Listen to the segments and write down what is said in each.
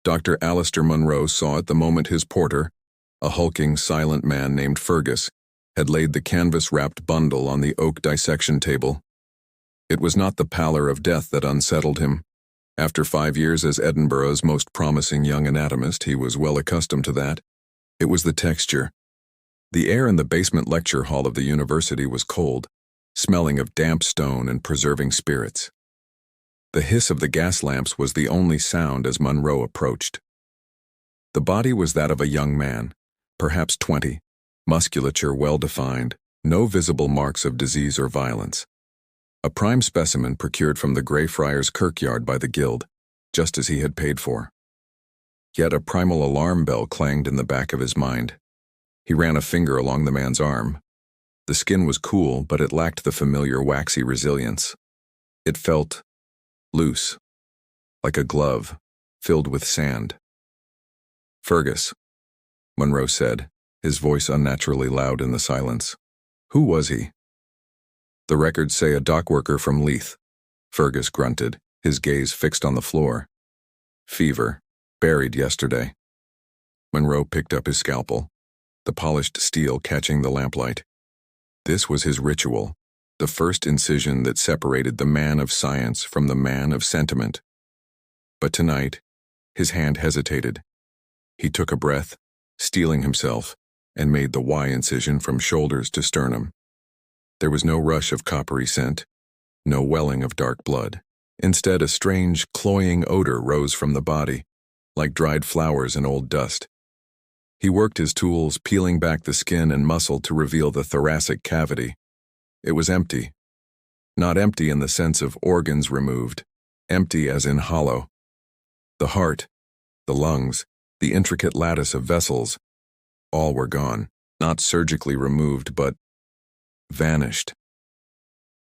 Dr. Alistair Munro saw it the moment his porter, a hulking, silent man named Fergus, had laid the canvas-wrapped bundle on the oak dissection table. It was not the pallor of death that unsettled him. After 5 years as Edinburgh's most promising young anatomist, he was well accustomed to that. It was the texture. The air in the basement lecture hall of the university was cold, smelling of damp stone and preserving spirits. The hiss of the gas lamps was the only sound as Munro approached. The body was that of a young man, perhaps 20, musculature well-defined, no visible marks of disease or violence. A prime specimen procured from the Greyfriars Kirkyard by the Guild, just as he had paid for. Yet a primal alarm bell clanged in the back of his mind. He ran a finger along the man's arm. The skin was cool, but it lacked the familiar waxy resilience. It felt loose, like a glove, filled with sand. "Fergus," Munro said, his voice unnaturally loud in the silence. "Who was he?" "The records say a dockworker from Leith," Fergus grunted, his gaze fixed on the floor. "Fever. Buried yesterday." Munro picked up his scalpel, the polished steel catching the lamplight. This was his ritual, the first incision that separated the man of science from the man of sentiment. But tonight, his hand hesitated. He took a breath, steeling himself, and made the Y incision from shoulders to sternum. There was no rush of coppery scent, no welling of dark blood. Instead, a strange, cloying odor rose from the body, like dried flowers and old dust. He worked his tools, peeling back the skin and muscle to reveal the thoracic cavity. It was empty. Not empty in the sense of organs removed, empty as in hollow. The heart, the lungs, the intricate lattice of vessels, all were gone, not surgically removed, but vanished.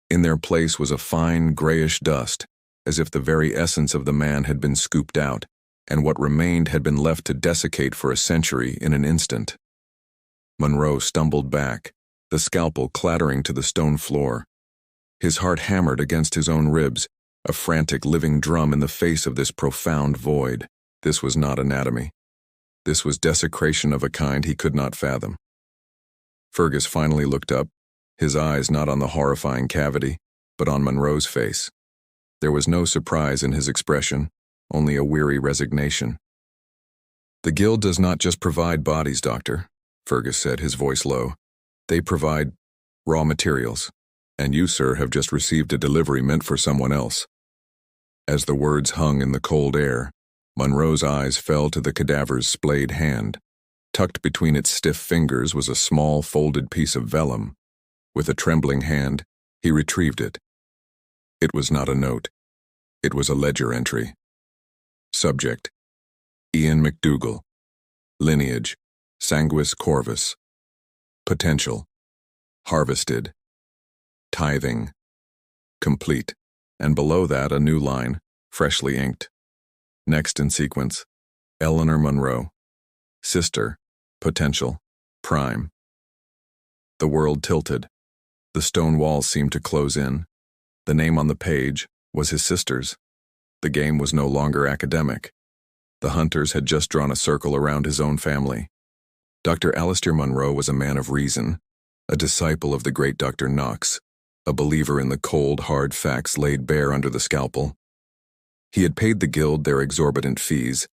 In their place was a fine, grayish dust, as if the very essence of the man had been scooped out, and what remained had been left to desiccate for a century in an instant. Munro stumbled back, the scalpel clattering to the stone floor. His heart hammered against his own ribs, a frantic living drum in the face of this profound void. This was not anatomy. This was desecration of a kind he could not fathom. Fergus finally looked up, his eyes not on the horrifying cavity, but on Munro's face. There was no surprise in his expression, only a weary resignation. "The Guild does not just provide bodies, Doctor," Fergus said, his voice low. "They provide raw materials, and you, sir, have just received a delivery meant for someone else." As the words hung in the cold air, Munro's eyes fell to the cadaver's splayed hand. Tucked between its stiff fingers was a small, folded piece of vellum. With a trembling hand, he retrieved it. It was not a note. It was a ledger entry. Subject: Ian McDougall. Lineage: Sanguis Corvus. Potential: harvested. Tithing: complete. And below that a new line, freshly inked. Next in sequence: Eleanor Munro. Sister: potential. Prime. The world tilted. The stone walls seemed to close in. The name on the page was his sister's. The game was no longer academic. The hunters had just drawn a circle around his own family. Dr. Alistair Munro was a man of reason, a disciple of the great Dr. Knox, a believer in the cold, hard facts laid bare under the scalpel. He had paid the Guild their exorbitant fees,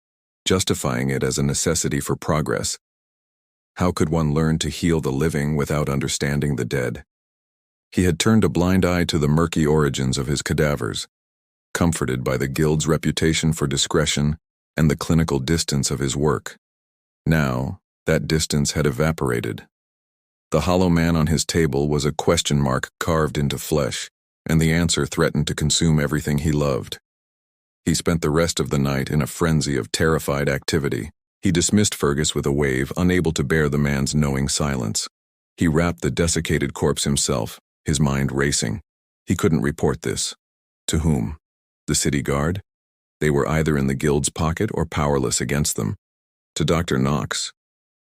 justifying it as a necessity for progress. How could one learn to heal the living without understanding the dead? He had turned a blind eye to the murky origins of his cadavers, comforted by the Guild's reputation for discretion and the clinical distance of his work. Now, that distance had evaporated. The hollow man on his table was a question mark carved into flesh, and the answer threatened to consume everything he loved. He spent the rest of the night in a frenzy of terrified activity. He dismissed Fergus with a wave, unable to bear the man's knowing silence. He wrapped the desiccated corpse himself, his mind racing. He couldn't report this. To whom? The city guard? They were either in the Guild's pocket or powerless against them. To Dr. Knox.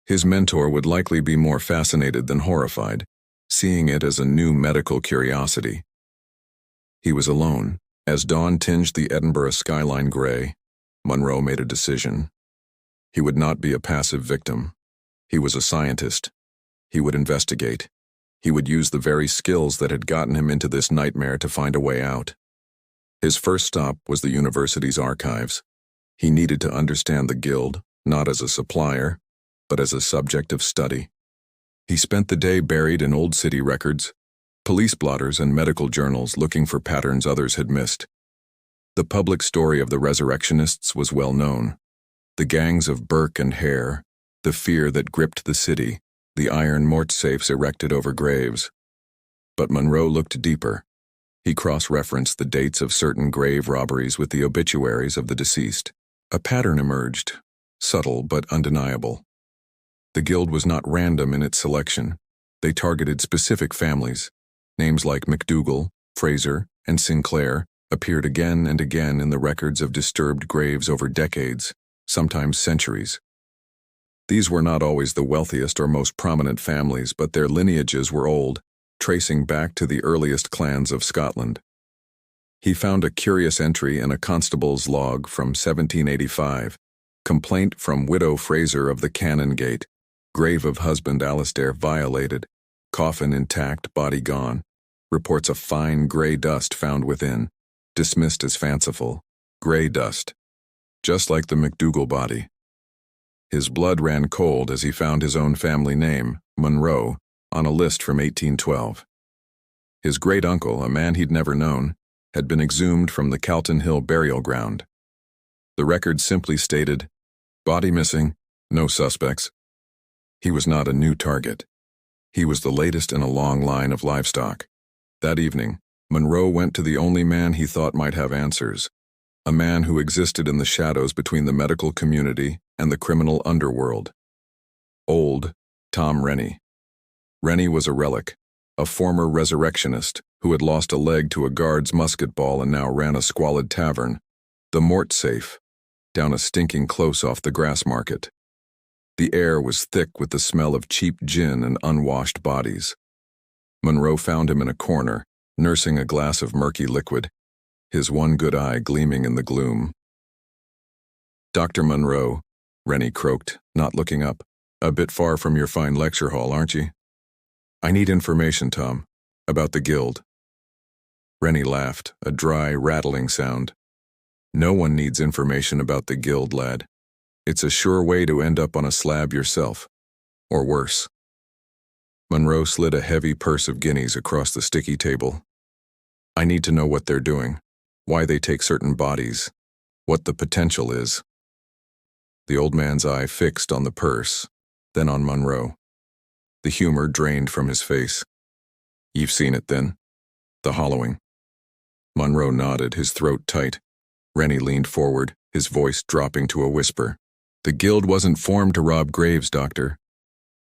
His mentor would likely be more fascinated than horrified, seeing it as a new medical curiosity. He was alone. As dawn tinged the Edinburgh skyline gray, Monroe made a decision. He would not be a passive victim. He was a scientist. He would investigate. He would use the very skills that had gotten him into this nightmare to find a way out. His first stop was the university's archives. He needed to understand the Guild, not as a supplier, but as a subject of study. He spent the day buried in old city records, police blotters, and medical journals looking for patterns others had missed. The public story of the Resurrectionists was well known. The gangs of Burke and Hare, the fear that gripped the city, the iron mortsafes erected over graves. But Monroe looked deeper. He cross-referenced the dates of certain grave robberies with the obituaries of the deceased. A pattern emerged, subtle but undeniable. The Guild was not random in its selection. They targeted specific families. Names like McDougal, Fraser, and Sinclair appeared again and again in the records of disturbed graves over decades, sometimes centuries. These were not always the wealthiest or most prominent families, but their lineages were old, tracing back to the earliest clans of Scotland. He found a curious entry in a constable's log from 1785, complaint from widow Fraser of the Canongate, grave of husband Alastair violated, coffin intact, body gone, reports of fine gray dust found within, dismissed as fanciful, gray dust, just like the McDougal body. His blood ran cold as he found his own family name, Monroe, on a list from 1812. His great-uncle, a man he'd never known, had been exhumed from the Calton Hill burial ground. The record simply stated, "Body missing, no suspects." He was not a new target. He was the latest in a long line of livestock. That evening, Monroe went to the only man he thought might have answers, a man who existed in the shadows between the medical community and the criminal underworld. Old Tom Rennie. Rennie was a relic, a former resurrectionist who had lost a leg to a guard's musket ball and now ran a squalid tavern, the Mort Safe, down a stinking close off the Grass Market. The air was thick with the smell of cheap gin and unwashed bodies. Monroe found him in a corner, nursing a glass of murky liquid, his one good eye gleaming in the gloom. "Dr. Monroe," Rennie croaked, not looking up, "a bit far from your fine lecture hall, aren't you?" "I need information, Tom, about the Guild." Rennie laughed, a dry, rattling sound. "No one needs information about the Guild, lad. It's a sure way to end up on a slab yourself, or worse." Monroe slid a heavy purse of guineas across the sticky table. "I need to know what they're doing, why they take certain bodies, what the potential is." The old man's eye fixed on the purse, then on Monroe. The humor drained from his face. "You've seen it, then? The hollowing?" Monroe nodded, his throat tight. Rennie leaned forward, his voice dropping to a whisper. "The Guild wasn't formed to rob graves, Doctor.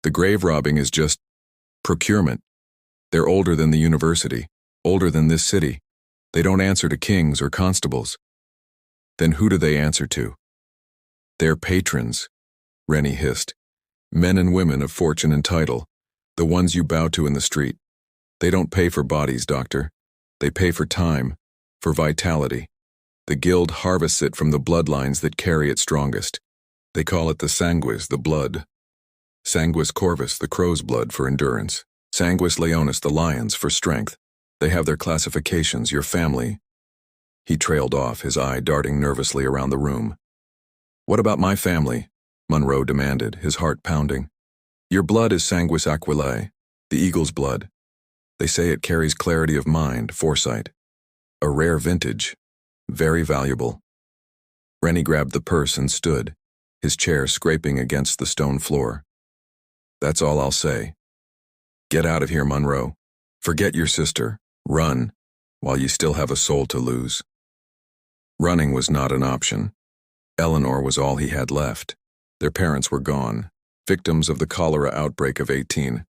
The grave robbing is just procurement. They're older than the university, older than this city. They don't answer to kings or constables." "Then who do they answer to?" "Their patrons," Rennie hissed. "Men and women of fortune and title, the ones you bow to in the street. They don't pay for bodies, Doctor. They pay for time, for vitality. The Guild harvests it from the bloodlines that carry it strongest. They call it the sanguis, the blood. Sanguis corvus, the crow's blood, for endurance. Sanguis leonis, the lion's, for strength. They have their classifications, your family." He trailed off, his eye darting nervously around the room. "What about my family?" Monroe demanded, his heart pounding. "Your blood is sanguis aquilae, the eagle's blood. They say it carries clarity of mind, foresight. A rare vintage, very valuable." Rennie grabbed the purse and stood, his chair scraping against the stone floor. "That's all I'll say. Get out of here, Monroe. Forget your sister. Run, while you still have a soul to lose." Running was not an option. Eleanor was all he had left. Their parents were gone, victims of the cholera outbreak of 18.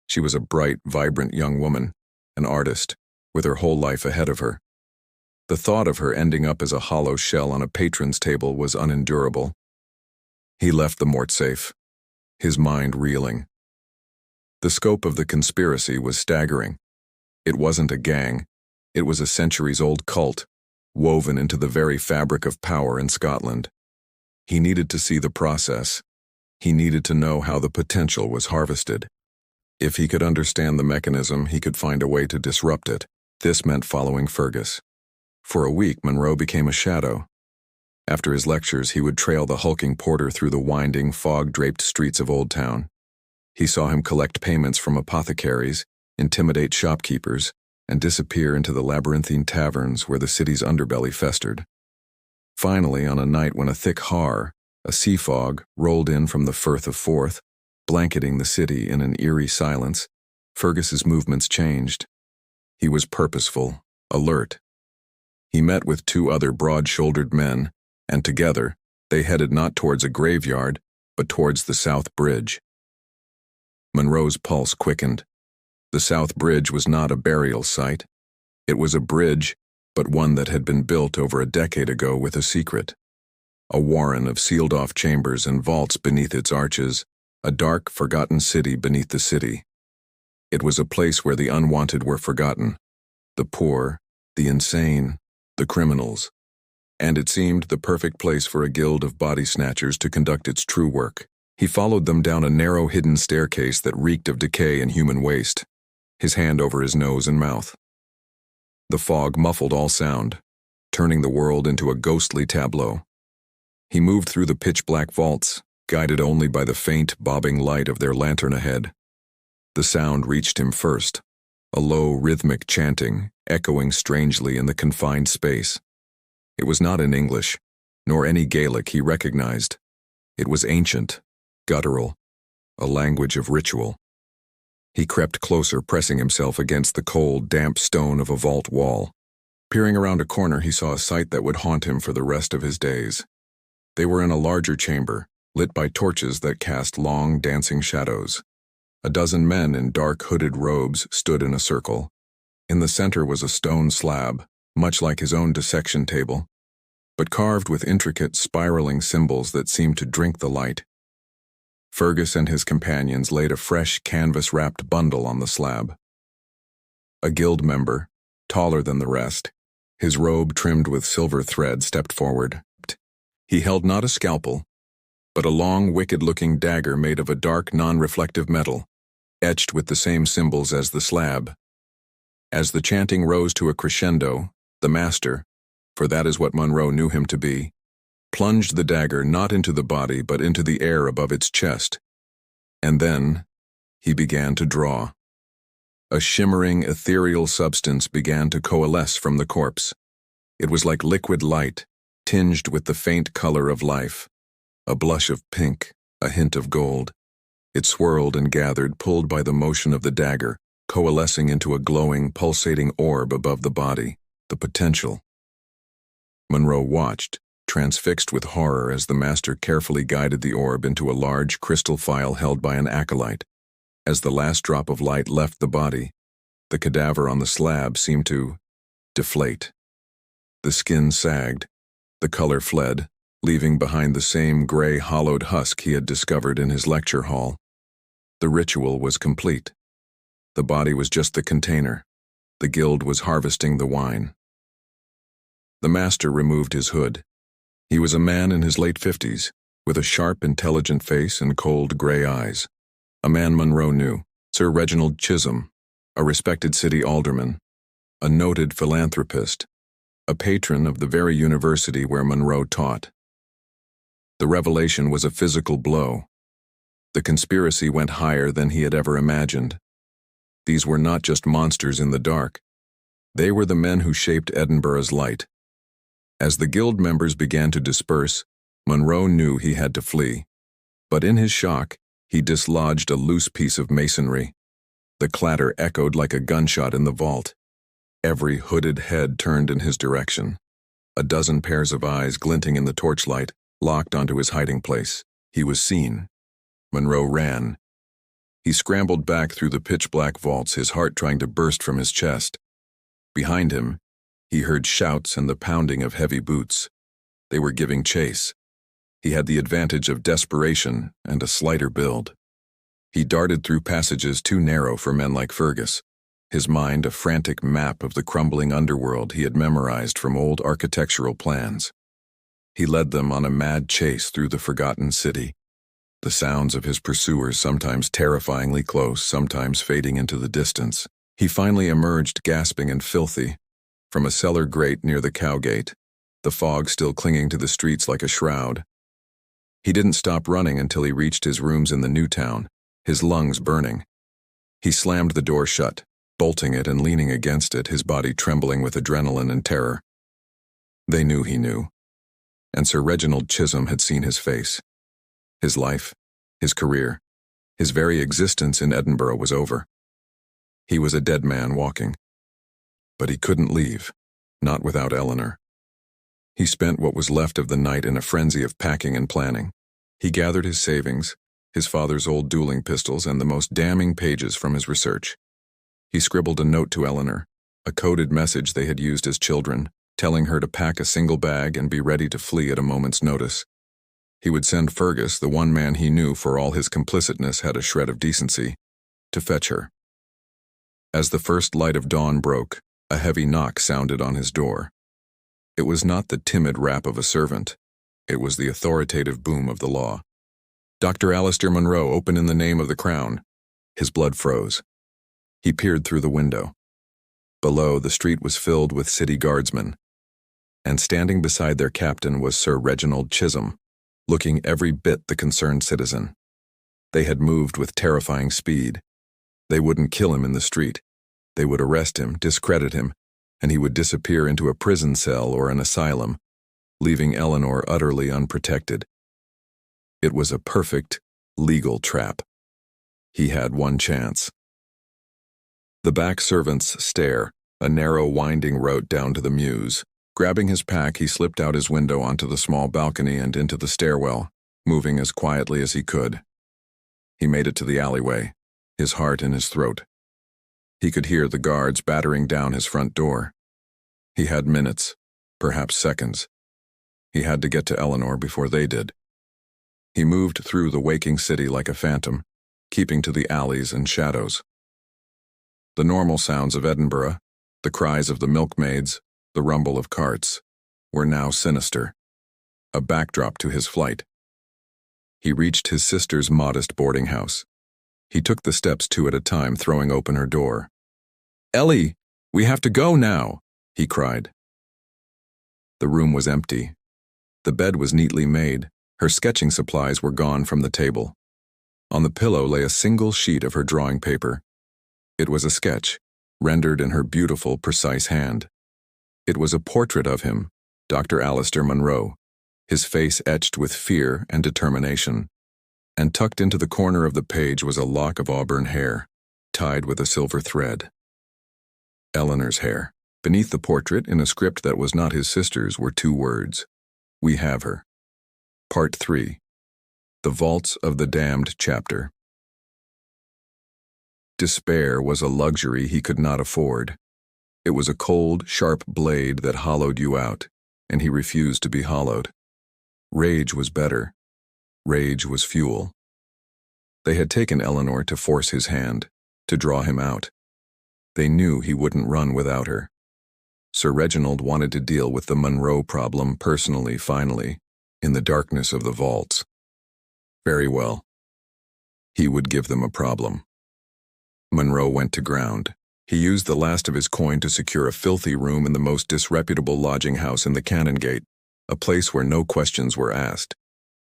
She was a bright, vibrant young woman, an artist, with her whole life ahead of her. The thought of her ending up as a hollow shell on a patron's table was unendurable. He left the Mort Safe, his mind reeling. The scope of the conspiracy was staggering. It wasn't a gang. It was a centuries-old cult, woven into the very fabric of power in Scotland. He needed to see the process. He needed to know how the potential was harvested. If he could understand the mechanism, he could find a way to disrupt it. This meant following Fergus. For a week, Monroe became a shadow. After his lectures, he would trail the hulking porter through the winding, fog-draped streets of Old Town. He saw him collect payments from apothecaries, intimidate shopkeepers, and disappear into the labyrinthine taverns where the city's underbelly festered. Finally, on a night when a thick a sea fog, rolled in from the Firth of Forth, blanketing the city in an eerie silence, Fergus's movements changed. He was purposeful, alert. He met with two other broad-shouldered men, and together, they headed not towards a graveyard, but towards the South Bridge. Monroe's pulse quickened. The South Bridge was not a burial site. It was a bridge, but one that had been built over a decade ago with a secret. A warren of sealed-off chambers and vaults beneath its arches, a dark, forgotten city beneath the city. It was a place where the unwanted were forgotten, the poor, the insane, the criminals, and it seemed the perfect place for a guild of body snatchers to conduct its true work. He followed them down a narrow hidden staircase that reeked of decay and human waste, his hand over his nose and mouth. The fog muffled all sound, turning the world into a ghostly tableau. He moved through the pitch-black vaults, guided only by the faint, bobbing light of their lantern ahead. The sound reached him first, a low, rhythmic chanting, echoing strangely in the confined space. It was not in English, nor any Gaelic he recognized. It was ancient, guttural, a language of ritual. He crept closer, pressing himself against the cold, damp stone of a vault wall. Peering around a corner, he saw a sight that would haunt him for the rest of his days. They were in a larger chamber, lit by torches that cast long, dancing shadows. A dozen men in dark, hooded robes stood in a circle. In the center was a stone slab, much like his own dissection table, but carved with intricate, spiraling symbols that seemed to drink the light. Fergus and his companions laid a fresh, canvas-wrapped bundle on the slab. A guild member, taller than the rest, his robe trimmed with silver thread, stepped forward. He held not a scalpel, but a long, wicked-looking dagger made of a dark, non-reflective metal, etched with the same symbols as the slab. As the chanting rose to a crescendo, the master, for that is what Monroe knew him to be, plunged the dagger not into the body but into the air above its chest. And then, he began to draw. A shimmering, ethereal substance began to coalesce from the corpse. It was like liquid light, tinged with the faint color of life. A blush of pink, a hint of gold. It swirled and gathered, pulled by the motion of the dagger, coalescing into a glowing, pulsating orb above the body, the potential. Monroe watched, transfixed with horror as the master carefully guided the orb into a large crystal phial held by an acolyte. As the last drop of light left the body, the cadaver on the slab seemed to deflate. The skin sagged, the color fled, leaving behind the same gray, hollowed husk he had discovered in his lecture hall. The ritual was complete. The body was just the container. The guild was harvesting the wine. The master removed his hood. He was a man in his late 50s, with a sharp, intelligent face and cold gray eyes. A man Monroe knew, Sir Reginald Chisholm, a respected city alderman, a noted philanthropist, a patron of the very university where Monroe taught. The revelation was a physical blow. The conspiracy went higher than he had ever imagined. These were not just monsters in the dark. They were the men who shaped Edinburgh's light. As the guild members began to disperse, Monroe knew he had to flee. But in his shock, he dislodged a loose piece of masonry. The clatter echoed like a gunshot in the vault. Every hooded head turned in his direction. A dozen pairs of eyes glinting in the torchlight locked onto his hiding place. He was seen. Monroe ran. He scrambled back through the pitch-black vaults, his heart trying to burst from his chest. Behind him, he heard shouts and the pounding of heavy boots. They were giving chase. He had the advantage of desperation and a slighter build. He darted through passages too narrow for men like Fergus, his mind a frantic map of the crumbling underworld he had memorized from old architectural plans. He led them on a mad chase through the forgotten city, the sounds of his pursuers sometimes terrifyingly close, sometimes fading into the distance. He finally emerged gasping and filthy from a cellar grate near the cowgate, the fog still clinging to the streets like a shroud. He didn't stop running until he reached his rooms in the new town, his lungs burning. He slammed the door shut, bolting it and leaning against it, his body trembling with adrenaline and terror. They knew he knew, and Sir Reginald Chisholm had seen his face. His life, his career, his very existence in Edinburgh was over. He was a dead man walking. But he couldn't leave, not without Eleanor. He spent what was left of the night in a frenzy of packing and planning. He gathered his savings, his father's old dueling pistols, and the most damning pages from his research. He scribbled a note to Eleanor, a coded message they had used as children, telling her to pack a single bag and be ready to flee at a moment's notice. He would send Fergus, the one man he knew for all his complicitness had a shred of decency, to fetch her. As the first light of dawn broke, a heavy knock sounded on his door. It was not the timid rap of a servant. It was the authoritative boom of the law. "Dr. Alistair Munro, open in the name of the Crown." His blood froze. He peered through the window. Below, the street was filled with city guardsmen, and standing beside their captain was Sir Reginald Chisholm, looking every bit the concerned citizen. They had moved with terrifying speed. They wouldn't kill him in the street. They would arrest him, discredit him, and he would disappear into a prison cell or an asylum, leaving Eleanor utterly unprotected. It was a perfect, legal trap. He had one chance. The back servant's stair, a narrow winding road down to the mews. Grabbing his pack, he slipped out his window onto the small balcony and into the stairwell, moving as quietly as he could. He made it to the alleyway, his heart in his throat. He could hear the guards battering down his front door. He had minutes, perhaps seconds. He had to get to Eleanor before they did. He moved through the waking city like a phantom, keeping to the alleys and shadows. The normal sounds of Edinburgh, the cries of the milkmaids, the rumble of carts, were now sinister, a backdrop to his flight. He reached his sister's modest boarding house. He took the steps two at a time, throwing open her door. "Ellie, we have to go now," he cried. The room was empty. The bed was neatly made. Her sketching supplies were gone from the table. On the pillow lay a single sheet of her drawing paper. It was a sketch, rendered in her beautiful, precise hand. It was a portrait of him, Dr. Alistair Munro, his face etched with fear and determination. And tucked into the corner of the page was a lock of auburn hair, tied with a silver thread. Eleanor's hair. Beneath the portrait, in a script that was not his sister's, were two words: "We have her." Part 3. The Vaults of the Damned Chapter. Despair was a luxury he could not afford. It was a cold, sharp blade that hollowed you out, and he refused to be hollowed. Rage was better. Rage was fuel. They had taken Eleanor to force his hand, to draw him out. They knew he wouldn't run without her. Sir Reginald wanted to deal with the Munro problem personally, finally, in the darkness of the vaults. Very well. He would give them a problem. Munro went to ground. He used the last of his coin to secure a filthy room in the most disreputable lodging house in the Canongate, a place where no questions were asked.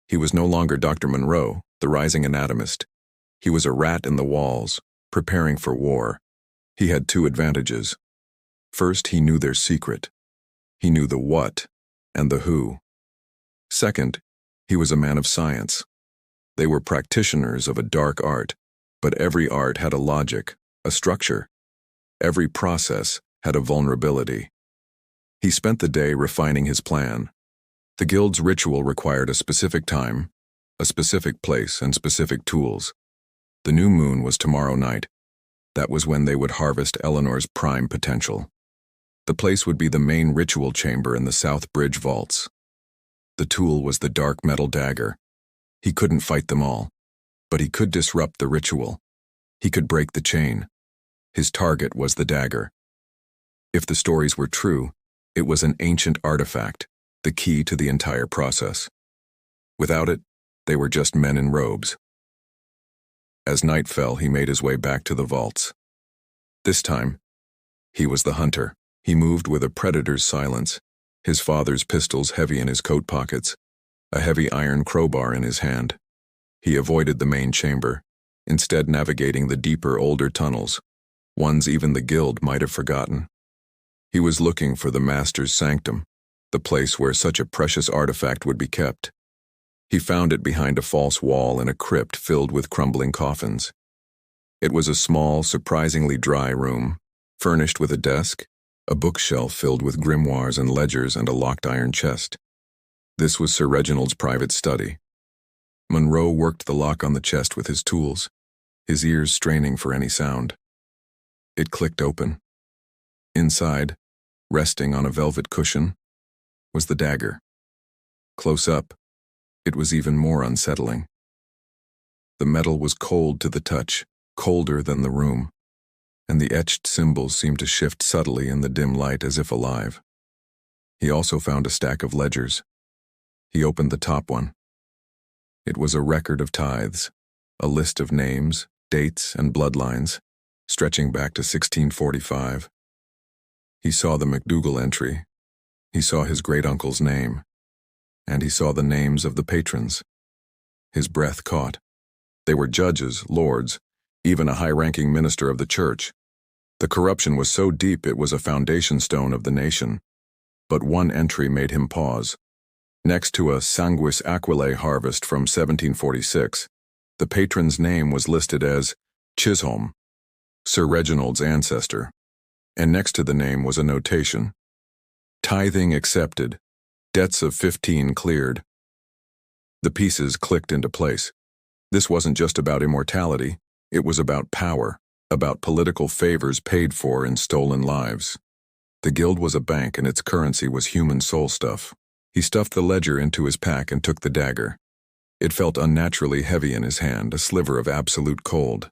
He was no longer Dr. Munro, the rising anatomist. He was a rat in the walls, preparing for war. He had two advantages. First, he knew their secret. He knew the what and the who. Second, he was a man of science. They were practitioners of a dark art, but every art had a logic, a structure. Every process had a vulnerability. He spent the day refining his plan. The guild's ritual required a specific time, a specific place, and specific tools. The new moon was tomorrow night. That was when they would harvest Eleanor's prime potential. The place would be the main ritual chamber in the South Bridge vaults. The tool was the dark metal dagger. He couldn't fight them all, but he could disrupt the ritual. He could break the chain. His target was the dagger. If the stories were true, it was an ancient artifact, the key to the entire process. Without it, they were just men in robes. As night fell, he made his way back to the vaults. This time, he was the hunter. He moved with a predator's silence, his father's pistols heavy in his coat pockets, a heavy iron crowbar in his hand. He avoided the main chamber, instead navigating the deeper, older tunnels, ones even the guild might have forgotten. He was looking for the master's sanctum, the place where such a precious artifact would be kept. He found it behind a false wall in a crypt filled with crumbling coffins. It was a small, surprisingly dry room, furnished with a desk, a bookshelf filled with grimoires and ledgers, and a locked iron chest. This was Sir Reginald's private study. Monroe worked the lock on the chest with his tools, his ears straining for any sound. It clicked open. Inside, resting on a velvet cushion, was the dagger. Close up, it was even more unsettling. The metal was cold to the touch, colder than the room, and the etched symbols seemed to shift subtly in the dim light as if alive. He also found a stack of ledgers. He opened the top one. It was a record of tithes, a list of names, dates, and bloodlines, stretching back to 1645. He saw the MacDougall entry. He saw his great-uncle's name. And he saw the names of the patrons. His breath caught. They were judges, lords, even a high-ranking minister of the church. The corruption was so deep it was a foundation stone of the nation. But one entry made him pause. Next to a Sanguis Aquilae harvest from 1746, the patron's name was listed as Chisholm, Sir Reginald's ancestor, and next to the name was a notation: tithing accepted, debts of 15 cleared. The pieces clicked into place. This wasn't just about immortality, it was about power, about political favors paid for in stolen lives. The guild was a bank and its currency was human soul stuff. He stuffed the ledger into his pack and took the dagger. It felt unnaturally heavy in his hand, a sliver of absolute cold.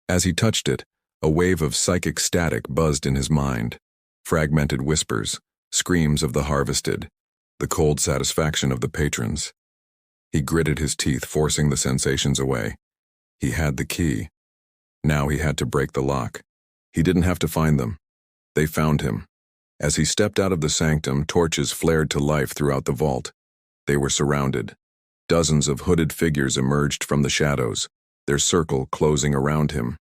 As he touched it, a wave of psychic static buzzed in his mind. Fragmented whispers, screams of the harvested, the cold satisfaction of the patrons. He gritted his teeth, forcing the sensations away. He had the key. Now he had to break the lock. He didn't have to find them. They found him. As he stepped out of the sanctum, torches flared to life throughout the vault. They were surrounded. Dozens of hooded figures emerged from the shadows, their circle closing around him.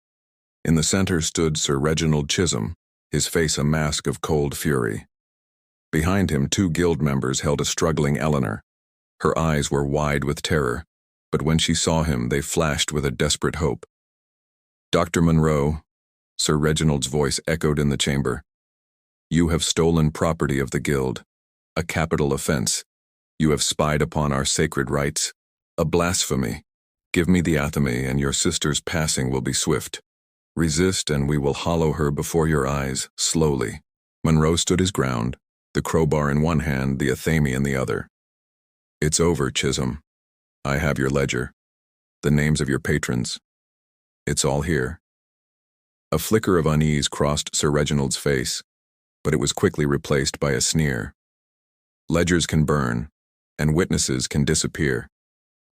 In the center stood Sir Reginald Chisholm, his face a mask of cold fury. Behind him, 2 guild members held a struggling Eleanor. Her eyes were wide with terror, but when she saw him, they flashed with a desperate hope. "Dr. Monroe," Sir Reginald's voice echoed in the chamber. "You have stolen property of the guild, a capital offense. You have spied upon our sacred rites, a blasphemy. Give me the athame and your sister's passing will be swift. Resist and we will hollow her before your eyes, slowly." Monroe stood his ground, the crowbar in one hand, the athame in the other. "It's over, Chisholm. I have your ledger, the names of your patrons. It's all here." A flicker of unease crossed Sir Reginald's face, but it was quickly replaced by a sneer. "Ledgers can burn, and witnesses can disappear.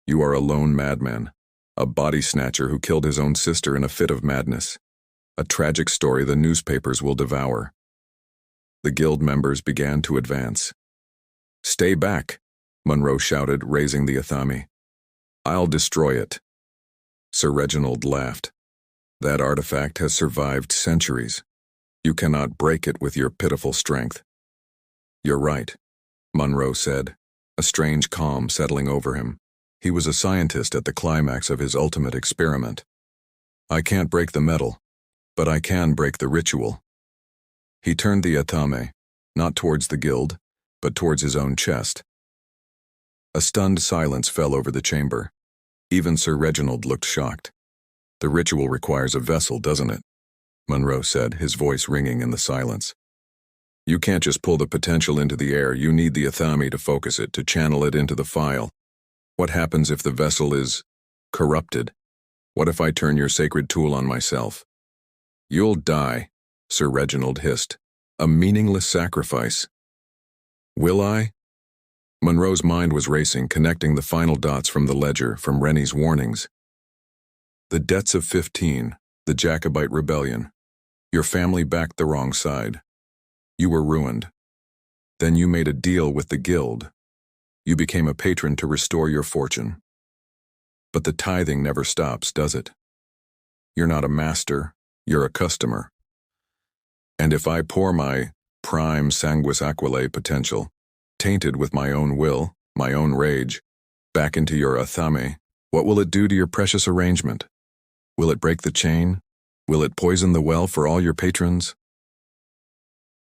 You are a lone madman, a body snatcher who killed his own sister in a fit of madness. A tragic story the newspapers will devour." The guild members began to advance. "Stay back," Monroe shouted, raising the athame. "I'll destroy it." Sir Reginald laughed. "That artifact has survived centuries. You cannot break it with your pitiful strength." "You're right," Monroe said, a strange calm settling over him. He was a scientist at the climax of his ultimate experiment. "I can't break the metal, but I can break the ritual." He turned the athame, not towards the guild, but towards his own chest. A stunned silence fell over the chamber. Even Sir Reginald looked shocked. "The ritual requires a vessel, doesn't it?" Monroe said, his voice ringing in the silence. "You can't just pull the potential into the air. You need the athame to focus it, to channel it into the file. What happens if the vessel is corrupted? What if I turn your sacred tool on myself?" You'll die, Sir Reginald hissed. A meaningless sacrifice. Will I? Monroe's mind was racing, connecting the final dots from the ledger, from Rennie's warnings. The debts of 15, the Jacobite rebellion. Your family backed the wrong side. You were ruined. Then you made a deal with the guild. You became a patron to restore your fortune. But the tithing never stops, does it? You're not a master, you're a customer. And if I pour my prime sanguis aquilae potential, tainted with my own will, my own rage, back into your athame, what will it do to your precious arrangement? Will it break the chain? Will it poison the well for all your patrons?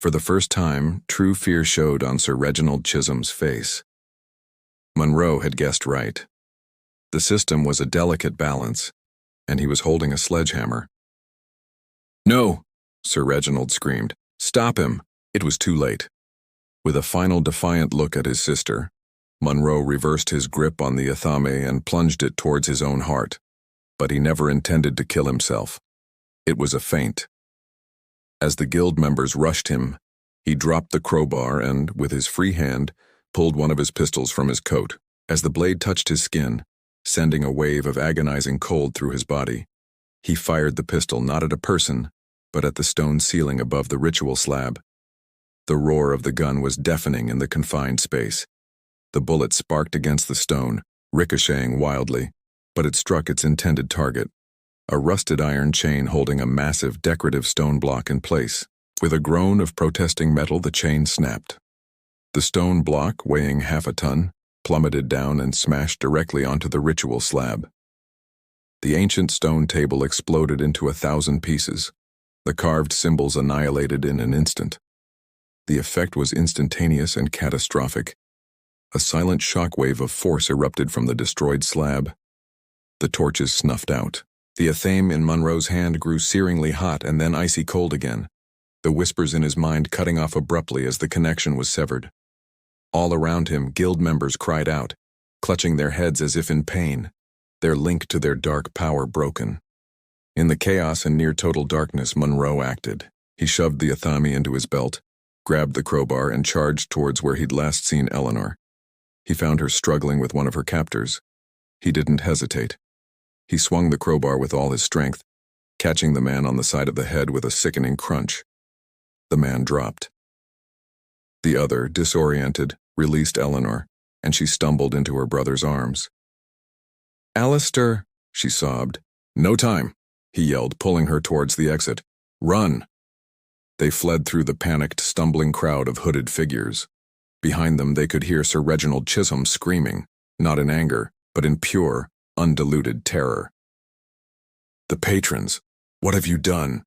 For the first time, true fear showed on Sir Reginald Chisholm's face. Monroe had guessed right. The system was a delicate balance, and he was holding a sledgehammer. No, Sir Reginald screamed. Stop him! It was too late. With a final defiant look at his sister, Monroe reversed his grip on the athame and plunged it towards his own heart. But he never intended to kill himself. It was a feint. As the guild members rushed him, he dropped the crowbar and, with his free hand, pulled one of his pistols from his coat. As the blade touched his skin, sending a wave of agonizing cold through his body, he fired the pistol not at a person, but at the stone ceiling above the ritual slab. The roar of the gun was deafening in the confined space. The bullet sparked against the stone, ricocheting wildly, but it struck its intended target, a rusted iron chain holding a massive decorative stone block in place. With a groan of protesting metal, the chain snapped. The stone block, weighing half a ton, plummeted down and smashed directly onto the ritual slab. The ancient stone table exploded into 1,000 pieces, the carved symbols annihilated in an instant. The effect was instantaneous and catastrophic. A silent shockwave of force erupted from the destroyed slab. The torches snuffed out. The athame in Monroe's hand grew searingly hot and then icy cold again, the whispers in his mind cutting off abruptly as the connection was severed. All around him, guild members cried out, clutching their heads as if in pain, their link to their dark power broken. In the chaos and near-total darkness, Monroe acted. He shoved the athame into his belt, grabbed the crowbar, and charged towards where he'd last seen Eleanor. He found her struggling with one of her captors. He didn't hesitate. He swung the crowbar with all his strength, catching the man on the side of the head with a sickening crunch. The man dropped. The other, disoriented, released Eleanor, and she stumbled into her brother's arms. "Alistair," she sobbed. "No time," he yelled, pulling her towards the exit. "Run!" They fled through the panicked, stumbling crowd of hooded figures. Behind them they could hear Sir Reginald Chisholm screaming, not in anger, but in pure, undiluted terror. "The patrons! What have you done?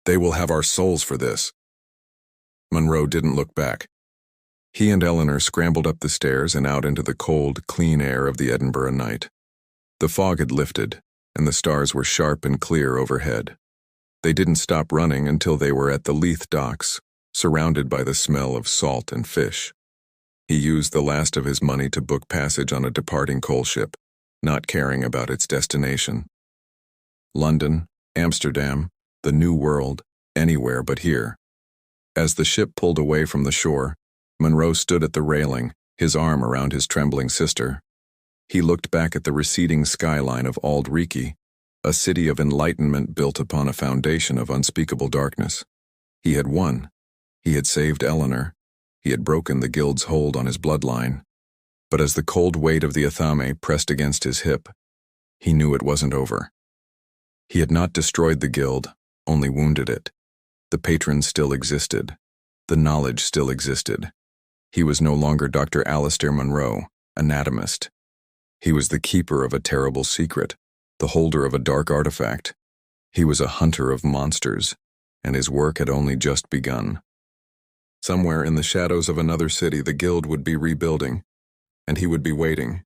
They will have our souls for this." Monroe didn't look back. He and Eleanor scrambled up the stairs and out into the cold, clean air of the Edinburgh night. The fog had lifted, and the stars were sharp and clear overhead. They didn't stop running until they were at the Leith docks, surrounded by the smell of salt and fish. He used the last of his money to book passage on a departing coal ship, not caring about its destination. London, Amsterdam, the New World, anywhere but here. As the ship pulled away from the shore, Monroe stood at the railing, his arm around his trembling sister. He looked back at the receding skyline of Auld Reekie, a city of enlightenment built upon a foundation of unspeakable darkness. He had won. He had saved Eleanor. He had broken the guild's hold on his bloodline. But as the cold weight of the athame pressed against his hip, he knew it wasn't over. He had not destroyed the guild, only wounded it. The patrons still existed. The knowledge still existed. He was no longer Dr. Alistair Monroe, anatomist. He was the keeper of a terrible secret, the holder of a dark artifact. He was a hunter of monsters, and his work had only just begun. Somewhere in the shadows of another city, the guild would be rebuilding, and he would be waiting,